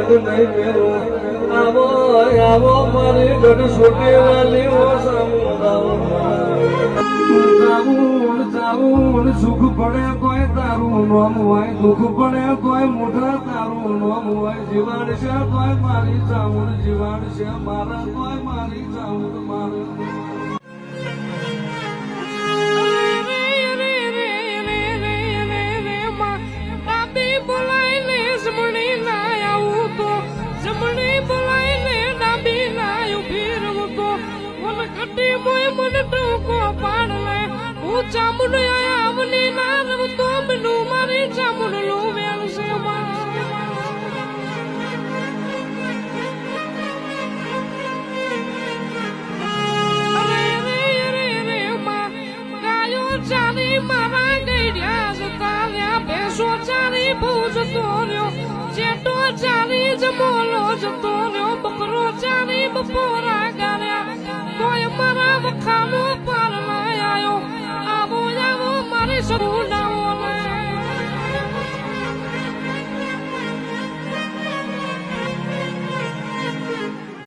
પગ નહીં મેલું આવો આવો મારી ગઢ છોટી વાલી ઓ સામું સુખ પડે કોઈ તારું નામ હોય દુઃખ પડે કોઈ મોઢા તારું નામ હોય જીવાણ છે કોઈ મારી ચામુંડ જીવાણ છે મારા કોઈ મારી ચામુંડ મારું ચામુંડ આવની ના રમતો બનું મારી ચામુંડ લોવેલ છે ગાયો ચાલી મારા ગઈડ્યા જતા રહ્યા ભેંસો ચાલી બહુ જતો રહ્યો ચેટો ચાલી જમોલો જતો રહ્યો બકરો ચાલી બપોરા ગાર્યા કોઈ મારા વખાનો